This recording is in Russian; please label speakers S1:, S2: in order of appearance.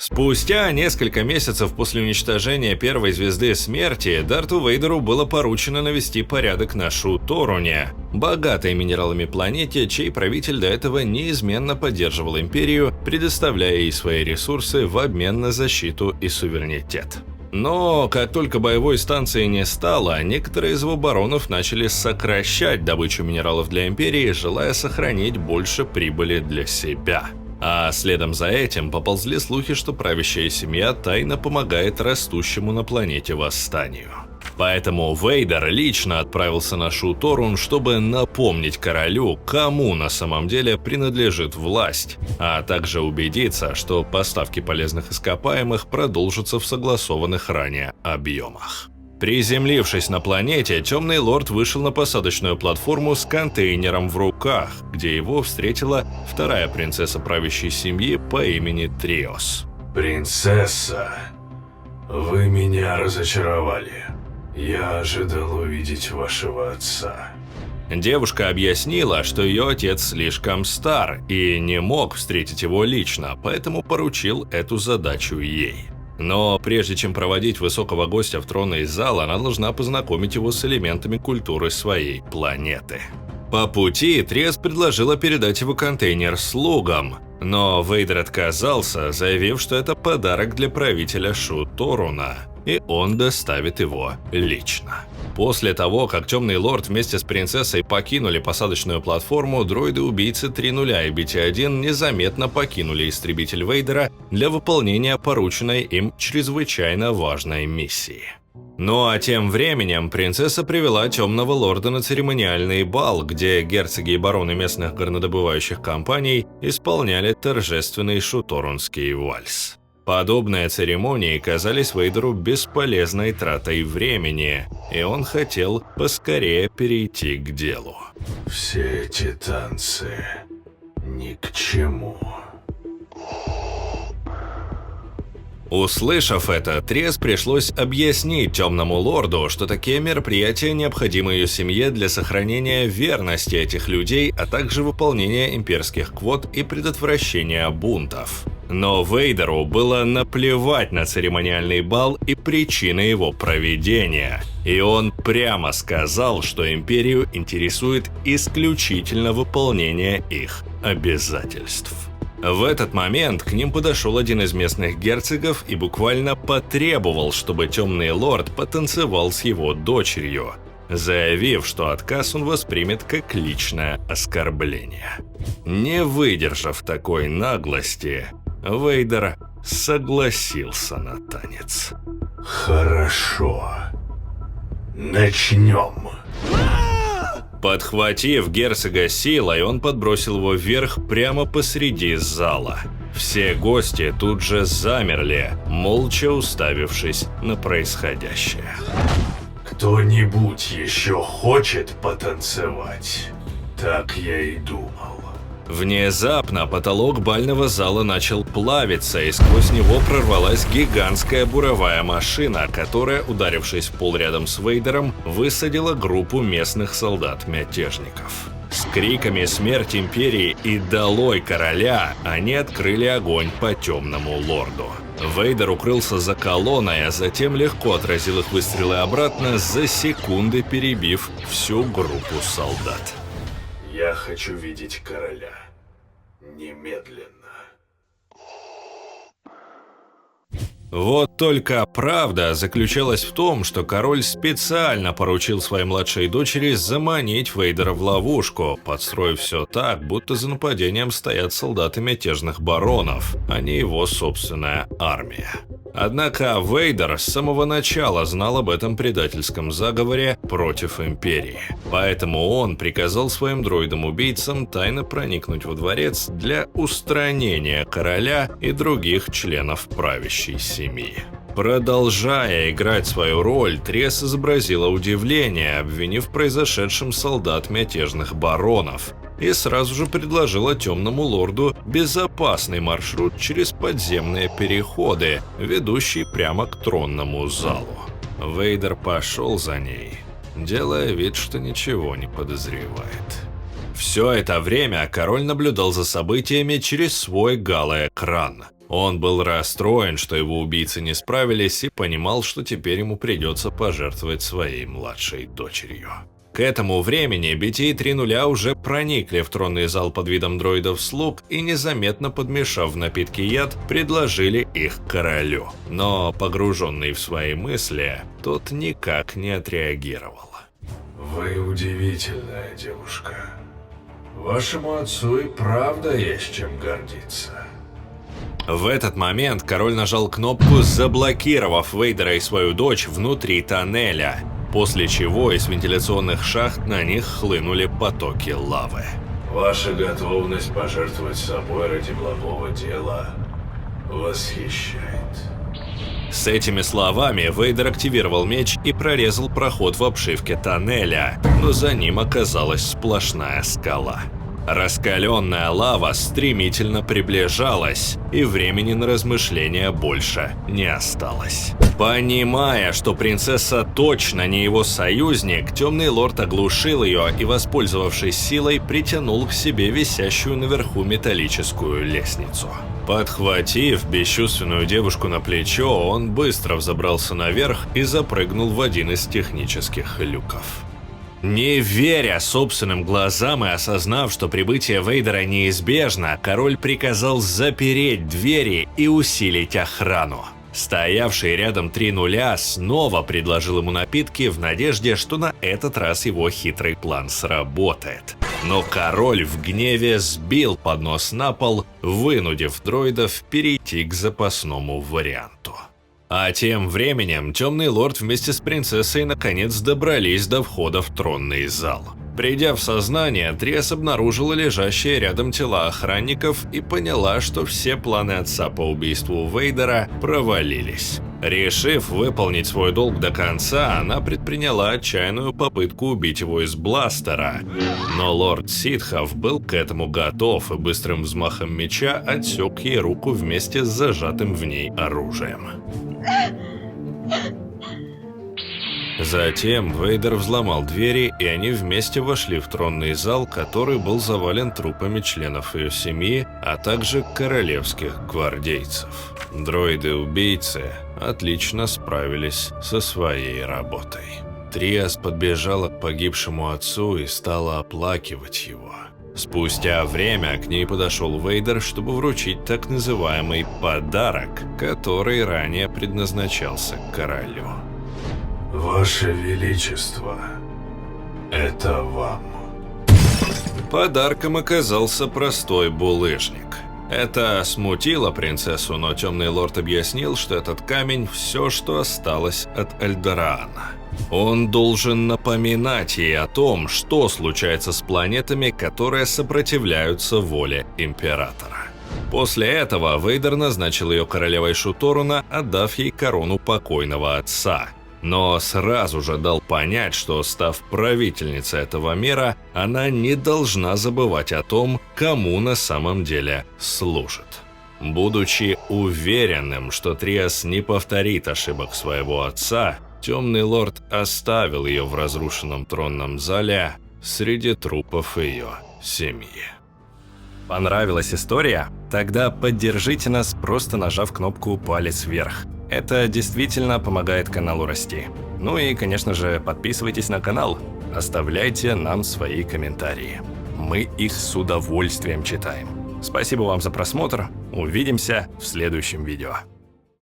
S1: Спустя несколько месяцев после уничтожения первой звезды смерти, Дарту Вейдеру было поручено навести порядок на Шу-Торуне, богатой минералами планете, чей правитель до этого неизменно поддерживал империю, предоставляя ей свои ресурсы в обмен на защиту и суверенитет. Но как только боевой станции не стало, некоторые из его баронов начали сокращать добычу минералов для империи, желая сохранить больше прибыли для себя. А следом за этим поползли слухи, что правящая семья тайно помогает растущему на планете восстанию. Поэтому Вейдер лично отправился на Шу-Торун, чтобы напомнить королю, кому на самом деле принадлежит власть, а также убедиться, что поставки полезных ископаемых продолжатся в согласованных ранее объемах. Приземлившись на планете, Темный Лорд вышел на посадочную платформу с контейнером в руках, где его встретила вторая принцесса правящей семьи по имени Триос.
S2: «Принцесса, вы меня разочаровали. Я ожидал увидеть вашего отца».
S1: Девушка объяснила, что ее отец слишком стар и не мог встретить его лично, поэтому поручил эту задачу ей. Но прежде чем проводить высокого гостя в тронный зал, она должна познакомить его с элементами культуры своей планеты. По пути Триос предложила передать его контейнер слугам, но Вейдер отказался, заявив, что это подарок для правителя Шу-Торуна, и он доставит его лично. После того, как Темный Лорд вместе с принцессой покинули посадочную платформу, дроиды-убийцы 3.0 и BT-1 незаметно покинули истребитель Вейдера для выполнения порученной им чрезвычайно важной миссии. Ну а тем временем принцесса привела Темного Лорда на церемониальный бал, где герцоги и бароны местных горнодобывающих компаний исполняли торжественный шуторунский вальс. Подобные церемонии казались Вейдеру бесполезной тратой времени, и он хотел поскорее перейти к делу.
S2: «Все эти танцы ни к чему».
S1: Услышав это, Триос пришлось объяснить Темному Лорду, что такие мероприятия необходимы ее семье для сохранения верности этих людей, а также выполнения имперских квот и предотвращения бунтов. Но Вейдеру было наплевать на церемониальный бал и причины его проведения, и он прямо сказал, что империю интересует исключительно выполнение их обязательств. В этот момент к ним подошел один из местных герцогов и буквально потребовал, чтобы Темный Лорд потанцевал с его дочерью, заявив, что отказ он воспримет как личное оскорбление. Не выдержав такой наглости, Вейдер согласился на танец.
S2: «Хорошо. Начнем».
S1: Подхватив герцога силой, он подбросил его вверх прямо посреди зала. Все гости тут же замерли, молча уставившись на происходящее.
S2: «Кто-нибудь еще хочет потанцевать? Так я и думал».
S1: Внезапно потолок бального зала начал плавиться, и сквозь него прорвалась гигантская буровая машина, которая, ударившись в пол рядом с Вейдером, высадила группу местных солдат-мятежников. С криками «Смерть империи» и «Долой короля» они открыли огонь по Темному Лорду. Вейдер укрылся за колонной, а затем легко отразил их выстрелы обратно, за секунды перебив всю группу солдат.
S2: «Я хочу видеть короля. Немедленно».
S1: Вот только правда заключалась в том, что король специально поручил своей младшей дочери заманить Вейдера в ловушку, подстроив все так, будто за нападением стоят солдаты мятежных баронов, а не его собственная армия. Однако Вейдер с самого начала знал об этом предательском заговоре против империи, поэтому он приказал своим дроидам-убийцам тайно проникнуть во дворец для устранения короля и других членов правящей семьи. Продолжая играть свою роль, Триос изобразила удивление, обвинив в произошедшем солдат мятежных баронов, и сразу же предложила Темному Лорду безопасный маршрут через подземные переходы, ведущий прямо к тронному залу. Вейдер пошел за ней, делая вид, что ничего не подозревает. Все это время король наблюдал за событиями через свой галоэкран. Он был расстроен, что его убийцы не справились, и понимал, что теперь ему придется пожертвовать своей младшей дочерью. К этому времени BT-3.0 уже проникли в тронный зал под видом дроидов-слуг и, незаметно подмешав в напитки яд, предложили их королю. Но, погруженный в свои мысли, тот никак не отреагировал.
S2: Вы удивительная девушка. Вашему отцу и правда есть чем гордиться.
S1: В этот момент король нажал кнопку, заблокировав Вейдера и свою дочь внутри тоннеля, после чего из вентиляционных шахт на них хлынули потоки лавы.
S2: Ваша готовность пожертвовать собой ради благого дела восхищает.
S1: С этими словами Вейдер активировал меч и прорезал проход в обшивке тоннеля, но за ним оказалась сплошная скала. Раскаленная лава стремительно приближалась, и времени на размышления больше не осталось. Понимая, что принцесса точно не его союзник, Темный Лорд оглушил ее и, воспользовавшись силой, притянул к себе висящую наверху металлическую лестницу. Подхватив бесчувственную девушку на плечо, он быстро взобрался наверх и запрыгнул в один из технических люков. Не веря собственным глазам и осознав, что прибытие Вейдера неизбежно, король приказал запереть двери и усилить охрану. Стоявший рядом 3.0 снова предложил ему напитки в надежде, что на этот раз его хитрый план сработает. Но король в гневе сбил поднос на пол, вынудив дроидов перейти к запасному варианту. А тем временем Темный Лорд вместе с принцессой наконец добрались до входа в тронный зал. Придя в сознание, Триас обнаружила лежащие рядом тела охранников и поняла, что все планы отца по убийству Вейдера провалились. Решив выполнить свой долг до конца, она предприняла отчаянную попытку убить его из бластера. Но лорд Ситхов был к этому готов и быстрым взмахом меча отсек ей руку вместе с зажатым в ней оружием. Затем Вейдер взломал двери, и они вместе вошли в тронный зал, который был завален трупами членов ее семьи, а также королевских гвардейцев. Дроиды-убийцы отлично справились со своей работой. Триас подбежала к погибшему отцу и стала оплакивать его. Спустя время к ней подошел Вейдер, чтобы вручить так называемый «подарок», который ранее предназначался королю.
S2: Ваше Величество, это вам.
S1: Подарком оказался простой булыжник. Это смутило принцессу, но Темный Лорд объяснил, что этот камень – все, что осталось от Эльдораана. Он должен напоминать ей о том, что случается с планетами, которые сопротивляются воле Императора. После этого Вейдер назначил ее королевой Шуторуна, отдав ей корону покойного отца. Но сразу же дал понять, что, став правительницей этого мира, она не должна забывать о том, кому на самом деле служит. Будучи уверенным, что Триас не повторит ошибок своего отца, Темный Лорд оставил ее в разрушенном тронном зале среди трупов ее семьи. Понравилась история? Тогда поддержите нас, просто нажав кнопку «Палец вверх». Это действительно помогает каналу расти. Ну и, конечно же, подписывайтесь на канал, оставляйте нам свои комментарии. Мы их с удовольствием читаем. Спасибо вам за просмотр, увидимся в следующем видео.